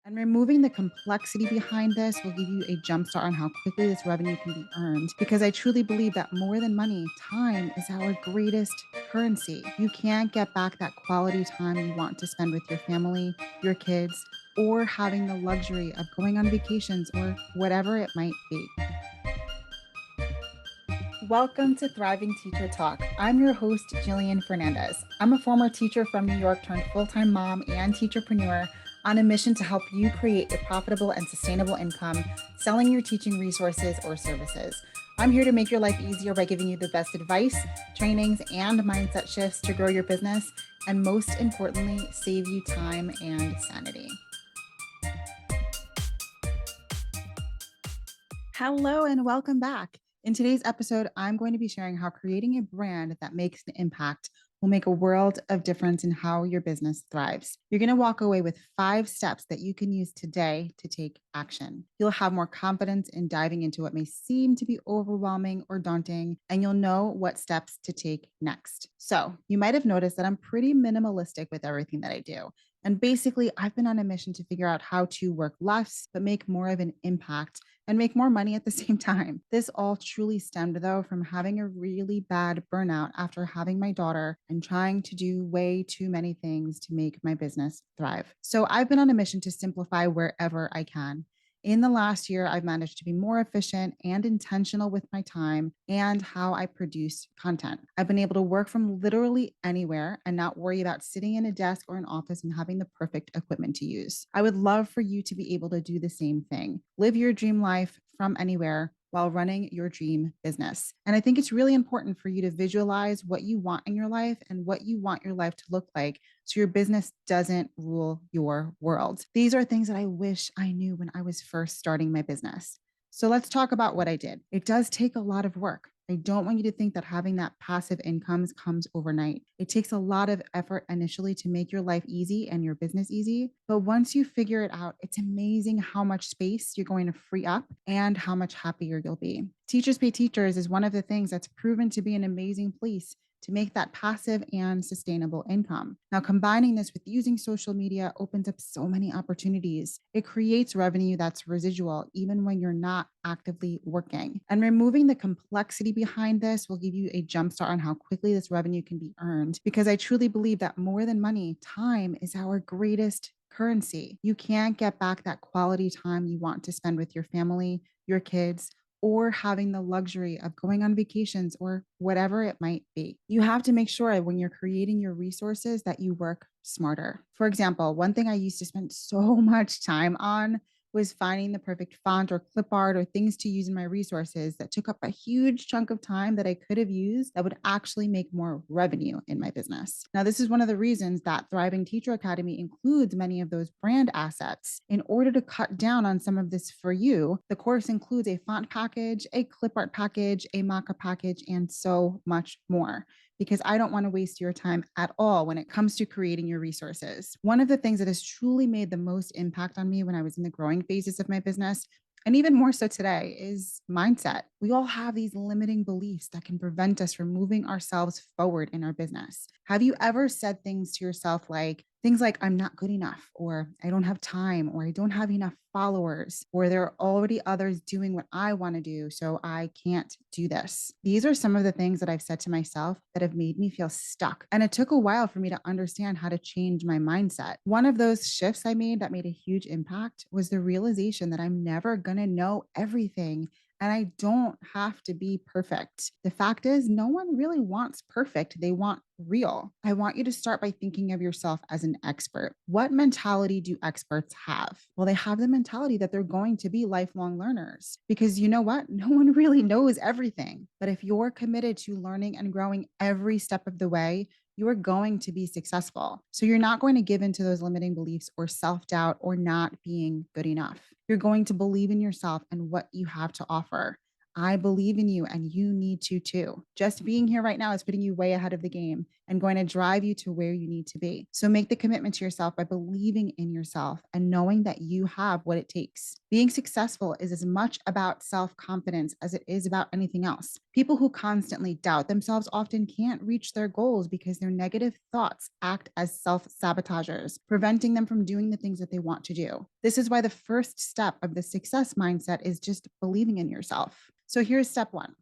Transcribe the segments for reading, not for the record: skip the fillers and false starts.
And removing the complexity behind this will give you a jumpstart on how quickly this revenue can be earned. Because I truly believe that more than money, time is our greatest currency. You can't get back that quality time you want to spend with your family, your kids, or having the luxury of going on vacations or whatever it might be. Welcome to Thriving Teacher Talk. I'm your host, Jillian Fernandez. I'm a former teacher from New York turned full-time mom and teacherpreneur on a mission to help you create a profitable and sustainable income selling your teaching resources or services. I'm here to make your life easier by giving you the best advice, trainings, and mindset shifts to grow your business, and most importantly, save you time and sanity. Hello and welcome back. In today's episode, I'm going to be sharing how creating a brand that makes an impact will make a world of difference in how your business thrives. You're going to walk away with 5 steps that you can use today to take action. You'll have more confidence in diving into what may seem to be overwhelming or daunting, and you'll know what steps to take next. So, you might have noticed that I'm pretty minimalistic with everything that I do. And basically, I've been on a mission to figure out how to work less, but make more of an impact and make more money at the same time. This all truly stemmed, though, from having a really bad burnout after having my daughter and trying to do way too many things to make my business thrive. So I've been on a mission to simplify wherever I can. In the last year, I've managed to be more efficient and intentional with my time and how I produce content. I've been able to work from literally anywhere and not worry about sitting in a desk or an office and having the perfect equipment to use. I would love for you to be able to do the same thing. Live your dream life from anywhere while running your dream business. And I think it's really important for you to visualize what you want in your life and what you want your life to look like so your business doesn't rule your world. These are things that I wish I knew when I was first starting my business. So let's talk about what I did. It does take a lot of work. I don't want you to think that having that passive income comes overnight. It takes a lot of effort initially to make your life easy and your business easy. But once you figure it out, it's amazing how much space you're going to free up and how much happier you'll be. Teachers Pay Teachers is one of the things that's proven to be an amazing place to make that passive and sustainable income. Now, combining this with using social media opens up so many opportunities. It creates revenue that's residual, even when you're not actively working. And removing the complexity behind this will give you a jumpstart on how quickly this revenue can be earned. Because I truly believe that more than money, time is our greatest currency. You can't get back that quality time you want to spend with your family, your kids, or having the luxury of going on vacations or whatever it might be. You have to make sure when you're creating your resources that you work smarter. For example, one thing I used to spend so much time on was finding the perfect font or clip art or things to use in my resources that took up a huge chunk of time that I could have used that would actually make more revenue in my business. Now, this is one of the reasons that Thriving Teacher Academy includes many of those brand assets. In order to cut down on some of this for you, the course includes a font package, a clip art package, a mock-up package, and so much more, because I don't want to waste your time at all when it comes to creating your resources. One of the things that has truly made the most impact on me when I was in the growing phases of my business, and even more so today, is mindset. We all have these limiting beliefs that can prevent us from moving ourselves forward in our business. Have you ever said things to yourself like, things like, I'm not good enough, or I don't have time, or I don't have enough followers, or there are already others doing what I want to do, so I can't do this? These are some of the things that I've said to myself that have made me feel stuck. And it took a while for me to understand how to change my mindset. One of those shifts I made that made a huge impact was the realization that I'm never going to know everything. And I don't have to be perfect. The fact is, no one really wants perfect. They want real. I want you to start by thinking of yourself as an expert. What mentality do experts have? Well, they have the mentality that they're going to be lifelong learners, because you know what? No one really knows everything. But if you're committed to learning and growing every step of the way, you are going to be successful. So you're not going to give into those limiting beliefs or self-doubt or not being good enough. You're going to believe in yourself and what you have to offer. I believe in you and you need to too. Just being here right now is putting you way ahead of the game and going to drive you to where you need to be. So make the commitment to yourself by believing in yourself and knowing that you have what it takes. Being successful is as much about self confidence as it is about anything else. People who constantly doubt themselves often can't reach their goals because their negative thoughts act as self sabotagers, preventing them from doing the things that they want to do. This is why the first step of the success mindset is just believing in yourself. So here's step one,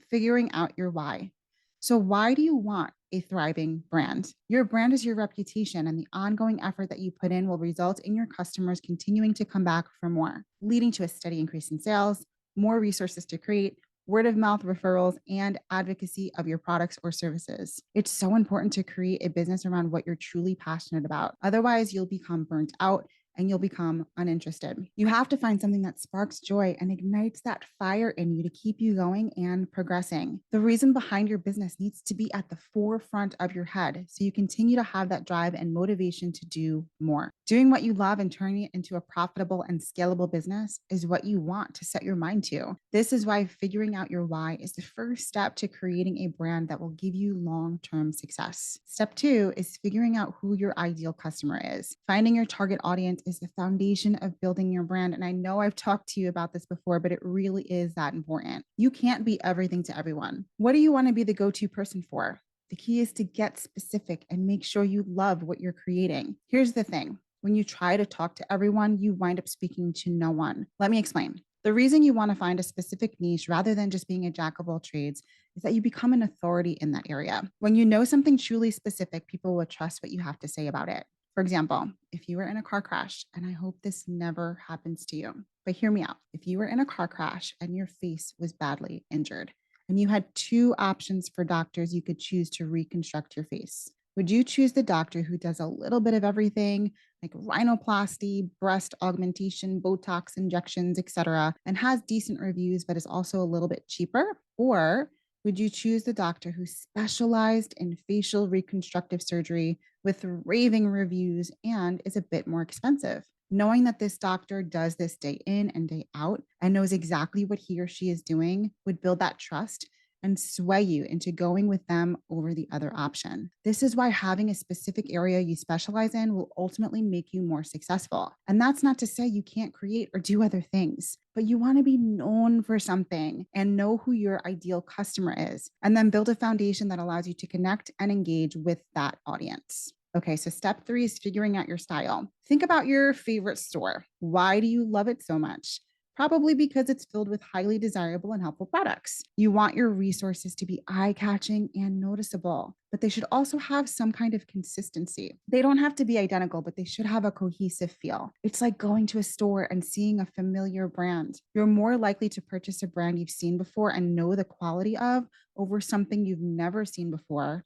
figuring out your why. So, why do you want a thriving brand? Your brand is your reputation, and the ongoing effort that you put in will result in your customers continuing to come back for more, leading to a steady increase in sales, more resources to create, word of mouth referrals, and advocacy of your products or services. It's so important to create a business around what you're truly passionate about. Otherwise, you'll become burnt out and you'll become uninterested. You have to find something that sparks joy and ignites that fire in you to keep you going and progressing. The reason behind your business needs to be at the forefront of your head so you continue to have that drive and motivation to do more. Doing what you love and turning it into a profitable and scalable business is what you want to set your mind to. This is why figuring out your why is the first step to creating a brand that will give you long-term success. Step two is figuring out who your ideal customer is. Finding your target audience is the foundation of building your brand. And I know I've talked to you about this before, but it really is that important. You can't be everything to everyone. What do you want to be the go-to person for? The key is to get specific and make sure you love what you're creating. Here's the thing. When you try to talk to everyone, you wind up speaking to no one. Let me explain. The reason you want to find a specific niche rather than just being a jack of all trades is that you become an authority in that area. When you know something truly specific, people will trust what you have to say about it. For example, if you were in a car crash, and I hope this never happens to you, but hear me out. If you were in a car crash and your face was badly injured, and you had two options for doctors you could choose to reconstruct your face, would you choose the doctor who does a little bit of everything, like rhinoplasty, breast augmentation, Botox injections, etc., and has decent reviews, but is also a little bit cheaper? Or would you choose the doctor who specialized in facial reconstructive surgery with raving reviews and is a bit more expensive? Knowing that this doctor does this day in and day out and knows exactly what he or she is doing would build that trust and sway you into going with them over the other option. This is why having a specific area you specialize in will ultimately make you more successful. And that's not to say you can't create or do other things, but you want to be known for something and know who your ideal customer is, and then build a foundation that allows you to connect and engage with that audience. Okay, so step three is figuring out your style. Think about your favorite store. Why do you love it so much? Probably because it's filled with highly desirable and helpful products. You want your resources to be eye catching and noticeable, but they should also have some kind of consistency. They don't have to be identical, but they should have a cohesive feel. It's like going to a store and seeing a familiar brand. You're more likely to purchase a brand you've seen before and know the quality of over something you've never seen before,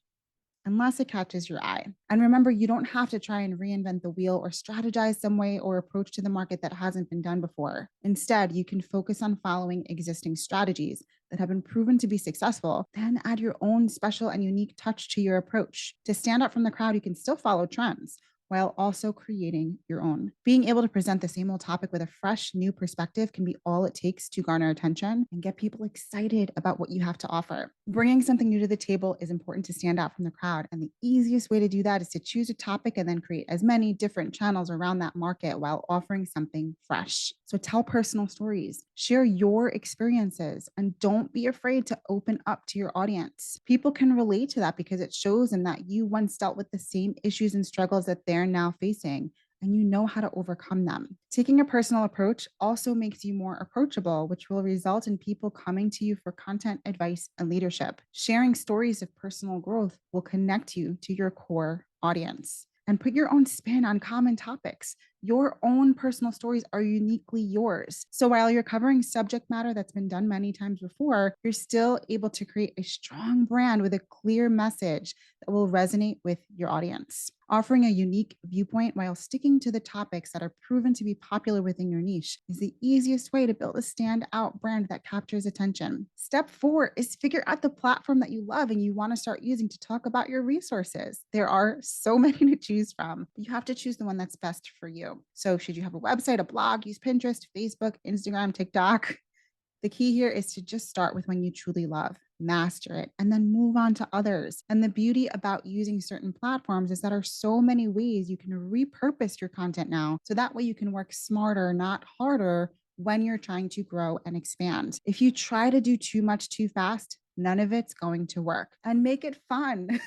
unless it catches your eye. And remember, you don't have to try and reinvent the wheel or strategize some way or approach to the market that hasn't been done before. Instead, you can focus on following existing strategies that have been proven to be successful, then add your own special and unique touch to your approach. To stand out from the crowd, you can still follow trends while also creating your own. Being able to present the same old topic with a fresh, new perspective can be all it takes to garner attention and get people excited about what you have to offer. Bringing something new to the table is important to stand out from the crowd, and the easiest way to do that is to choose a topic and then create as many different channels around that market while offering something fresh. So tell personal stories, share your experiences, and don't be afraid to open up to your audience. People can relate to that because it shows them that you once dealt with the same issues and struggles that they're now facing, and you know how to overcome them. Taking a personal approach also makes you more approachable, which will result in people coming to you for content, advice, and leadership. Sharing stories of personal growth will connect you to your core audience. And put your own spin on common topics. Your own personal stories are uniquely yours. So while you're covering subject matter that's been done many times before, you're still able to create a strong brand with a clear message that will resonate with your audience. Offering a unique viewpoint while sticking to the topics that are proven to be popular within your niche is the easiest way to build a standout brand that captures attention. Step four is figure out the platform that you love and you want to start using to talk about your resources. There are so many to choose from, but you have to choose the one that's best for you. So should you have a website, a blog, use Pinterest, Facebook, Instagram, TikTok? The key here is to just start with one you truly love, master it, and then move on to others. And the beauty about using certain platforms is that there are so many ways you can repurpose your content now. So that way you can work smarter, not harder when you're trying to grow and expand. If you try to do too much too fast, none of it's going to work. And make it fun.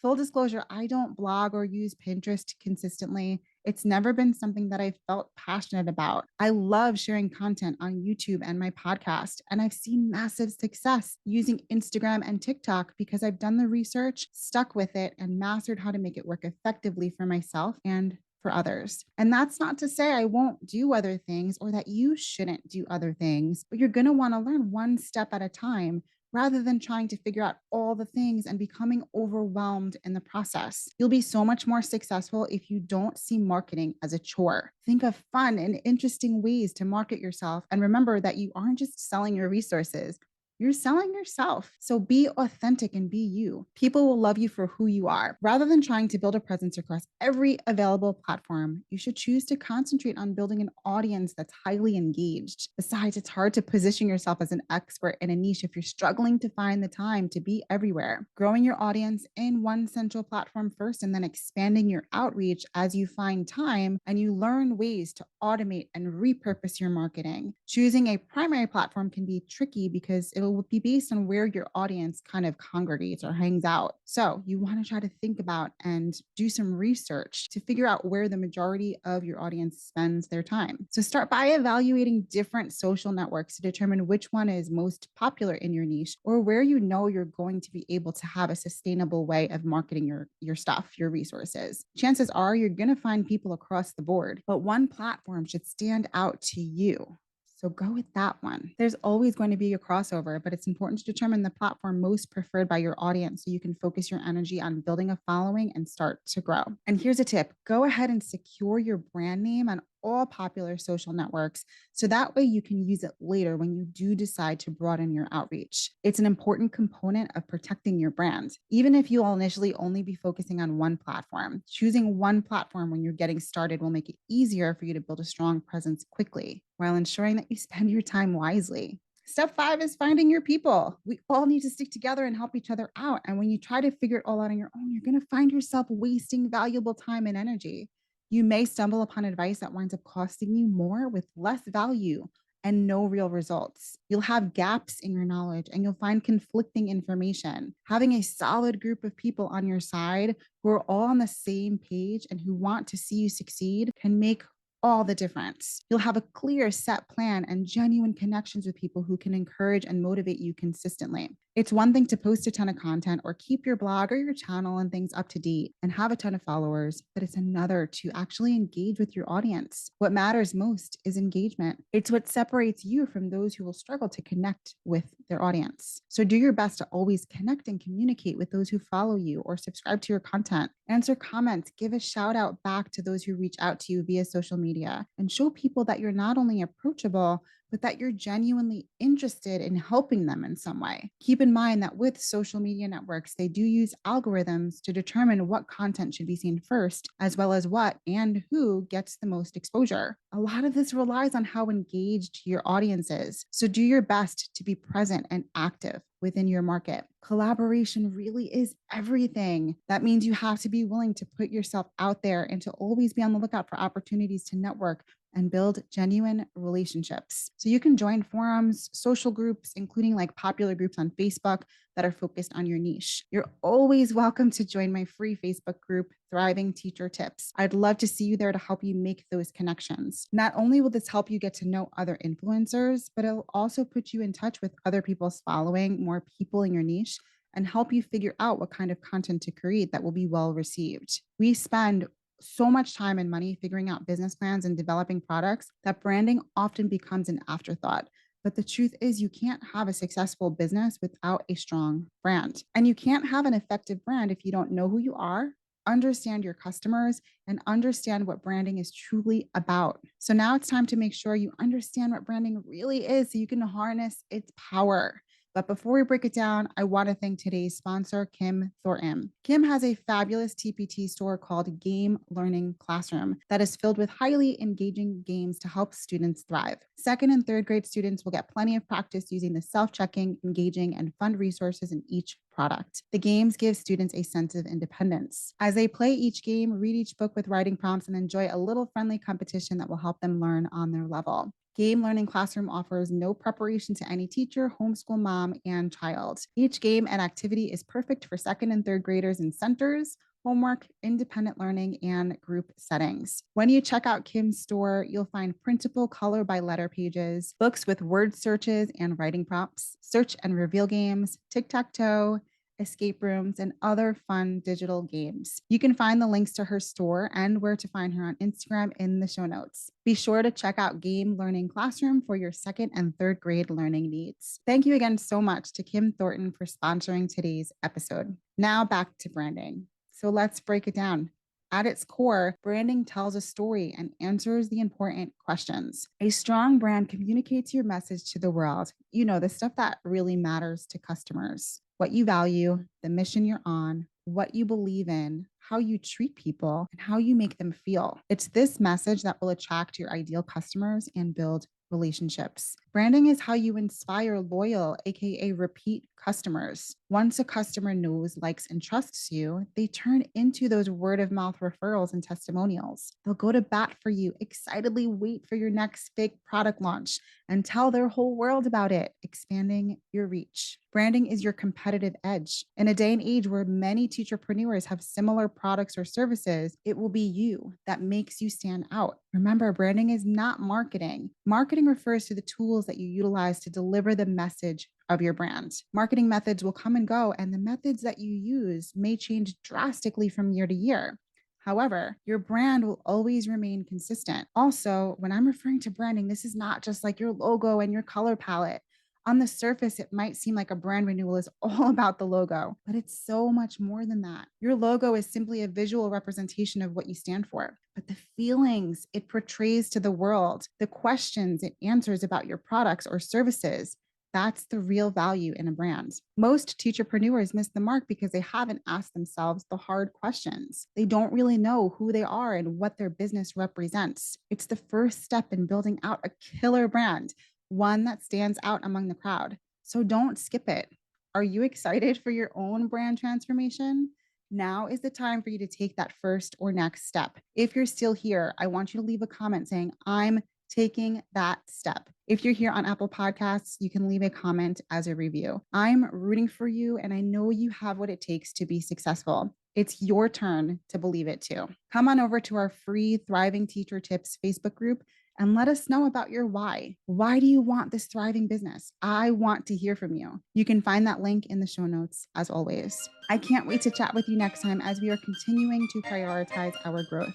Full disclosure, I don't blog or use Pinterest consistently. It's never been something that I've felt passionate about. I love sharing content on YouTube and my podcast, and I've seen massive success using Instagram and TikTok because I've done the research, stuck with it, and mastered how to make it work effectively for myself and for others. And that's not to say I won't do other things or that you shouldn't do other things, but you're going to want to learn one step at a time rather than trying to figure out all the things and becoming overwhelmed in the process. You'll be so much more successful if you don't see marketing as a chore. Think of fun and interesting ways to market yourself. And remember that you aren't just selling your resources, you're selling yourself. So be authentic and be you. People will love you for who you are. Rather than trying to build a presence across every available platform, you should choose to concentrate on building an audience that's highly engaged. Besides, it's hard to position yourself as an expert in a niche if you're struggling to find the time to be everywhere. Growing your audience in one central platform first and then expanding your outreach as you find time and you learn ways to automate and repurpose your marketing. Choosing a primary platform can be tricky because it will be based on where your audience kind of congregates or hangs out. So you want to try to think about and do some research to figure out where the majority of your audience spends their time. So start by evaluating different social networks to determine which one is most popular in your niche or where you know you're going to be able to have a sustainable way of marketing your stuff, your resources. Chances are you're going to find people across the board, but one platform should stand out to you. So go with that one. There's always going to be a crossover, but it's important to determine the platform most preferred by your audience so you can focus your energy on building a following and start to grow. And here's a tip. Go ahead and secure your brand name on all popular social networks so that way you can use it later when you do decide to broaden your outreach. It's an important component of protecting your brand. Even if you'll initially only be focusing on one platform, choosing one platform when you're getting started will make it easier for you to build a strong presence quickly while ensuring that you spend your time wisely. Step 5 is finding your people. We all need to stick together and help each other out. And when you try to figure it all out on your own, you're going to find yourself wasting valuable time and energy. You may stumble upon advice that winds up costing you more with less value and no real results. You'll have gaps in your knowledge and you'll find conflicting information. Having a solid group of people on your side who are all on the same page and who want to see you succeed can make all the difference. You'll have a clear set plan and genuine connections with people who can encourage and motivate you consistently. It's one thing to post a ton of content or keep your blog or your channel and things up to date and have a ton of followers, but it's another to actually engage with your audience. What matters most is engagement. It's what separates you from those who will struggle to connect with their audience. So do your best to always connect and communicate with those who follow you or subscribe to your content. Answer comments, give a shout out back to those who reach out to you via social media, and show people that you're not only approachable, but that you're genuinely interested in helping them in some way. Keep in mind that with social media networks, they do use algorithms to determine what content should be seen first, as well as what and who gets the most exposure. A lot of this relies on how engaged your audience is. So do your best to be present and active within your market. Collaboration really is everything. That means you have to be willing to put yourself out there and to always be on the lookout for opportunities to network and build genuine relationships. So you can join forums, social groups, including like popular groups on Facebook that are focused on your niche. You're always welcome to join my free Facebook group, Thriving Teacher Tips. I'd love to see you there to help you make those connections. Not only will this help you get to know other influencers, but it'll also put you in touch with other people's following, more people in your niche, and help you figure out what kind of content to create that will be well received. We spend so much time and money figuring out business plans and developing products that branding often becomes an afterthought. But the truth is, you can't have a successful business without a strong brand. And you can't have an effective brand if you don't know who you are, understand your customers, and understand what branding is truly about. So now it's time to make sure you understand what branding really is so you can harness its power. But before we break it down, I want to thank today's sponsor, Kim Thornton. Kim has a fabulous TPT store called Game Learning Classroom that is filled with highly engaging games to help students thrive. Second and third grade students will get plenty of practice using the self-checking, engaging, and fun resources in each product. The games give students a sense of independence. As they play each game, read each book with writing prompts, and enjoy a little friendly competition that will help them learn on their level. Game Learning Classroom offers no preparation to any teacher, homeschool mom, and child. Each game and activity is perfect for second and third graders in centers, homework, independent learning, and group settings. When you check out Kim's store, you'll find printable color by letter pages, books with word searches and writing prompts, search and reveal games, tic-tac-toe, escape rooms, and other fun digital games. You can find the links to her store and where to find her on Instagram in the show notes. Be sure to check out Game Learning Classroom for your second and third grade learning needs. Thank you again so much to Kim Thornton for sponsoring today's episode. Now back to branding. So let's break it down. At its core, branding tells a story and answers the important questions. A strong brand communicates your message to the world. You know, the stuff that really matters to customers, what you value, the mission you're on, what you believe in, how you treat people, and how you make them feel. It's this message that will attract your ideal customers and build relationships. Branding is how you inspire loyal, aka repeat customers. Once a customer knows, likes, and trusts you, they turn into those word of mouth referrals and testimonials. They'll go to bat for you, excitedly wait for your next big product launch, and tell their whole world about it, expanding your reach. Branding is your competitive edge. In a day and age where many teacherpreneurs have similar products or services, it will be you that makes you stand out. Remember, branding is not marketing. Marketing refers to the tools that you utilize to deliver the message of your brand. Marketing methods will come and go, and the methods that you use may change drastically from year to year. However, your brand will always remain consistent. Also, when I'm referring to branding, this is not just like your logo and your color palette. On the surface, it might seem like a brand renewal is all about the logo, but it's so much more than that. Your logo is simply a visual representation of what you stand for, but the feelings it portrays to the world, the questions it answers about your products or services, that's the real value in a brand. Most teacherpreneurs miss the mark because they haven't asked themselves the hard questions. They don't really know who they are and what their business represents. It's the first step in building out a killer brand, one that stands out among the crowd. So don't skip it. Are you excited for your own brand transformation? Now is the time for you to take that first or next step. If you're still here, I want you to leave a comment saying, I'm taking that step. If you're here on Apple Podcasts, you can leave a comment as a review. I'm rooting for you, and I know you have what it takes to be successful. It's your turn to believe it too. Come on over to our free Thriving Teacher Tips Facebook group and let us know about your why. Why do you want this thriving business? I want to hear from you. You can find that link in the show notes as always. I can't wait to chat with you next time as we are continuing to prioritize our growth.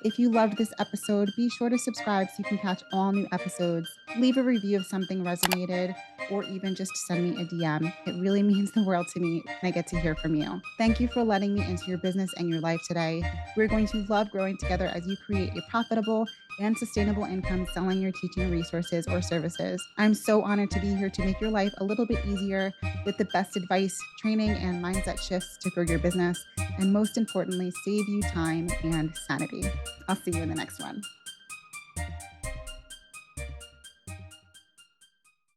If you loved this episode, be sure to subscribe so you can catch all new episodes. Leave a review if something resonated, or even just send me a DM. It really means the world to me, and I get to hear from you. Thank you for letting me into your business and your life today. We're going to love growing together as you create a profitable and sustainable income selling your teaching resources or services. I'm so honored to be here to make your life a little bit easier with the best advice, training, and mindset shifts to grow your business, and most importantly, save you time and sanity. I'll see you in the next one.